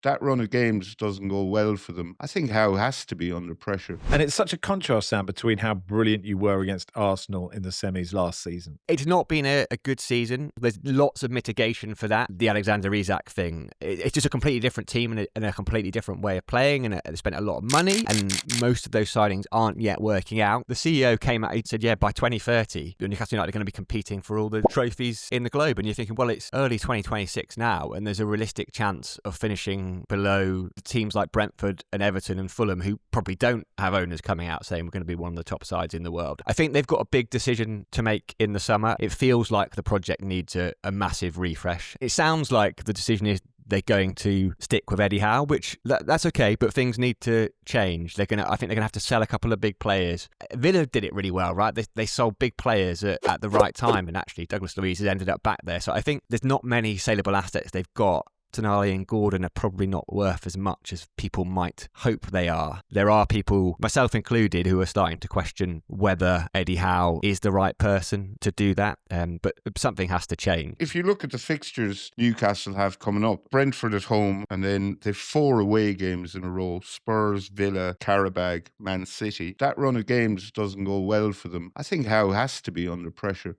that run of games doesn't go well for them. I think Howe has to be under pressure. And it's such a contrast, Sam, between how brilliant you were against Arsenal in the semis last season. It's not been a good season. There's lots of mitigation for that. The Alexander Isak thing. It's just a completely different team and a completely different way of playing, and they spent a lot of money, and most of those signings aren't yet working out. The CEO came out and said, yeah, by 2030, Newcastle United are going to be competing for all the trophies in the globe. And you're thinking, well, it's early 2026 now, and there's a realistic chance of finishing below teams like Brentford and Everton and Fulham, who probably don't have owners coming out saying we're going to be one of the top sides in the world. I think they've got a big decision to make in the summer. It feels like the project needs a massive refresh. It sounds like the decision is they're going to stick with Eddie Howe, which that's okay, but things need to change. I think they're going to have to sell a couple of big players. Villa did it really well, right? They sold big players at the right time, and actually Douglas Luiz has ended up back there. So I think there's not many saleable assets they've got. Tonali and Gordon are probably not worth as much as people might hope they are. There are people, myself included, who are starting to question whether Eddie Howe is the right person to do that, but something has to change. If you look at the fixtures Newcastle have coming up, Brentford at home, and then they've 4 away games in a row: Spurs, Villa, Qarabag, Man City. That run of games doesn't go well for them. I think Howe has to be under pressure.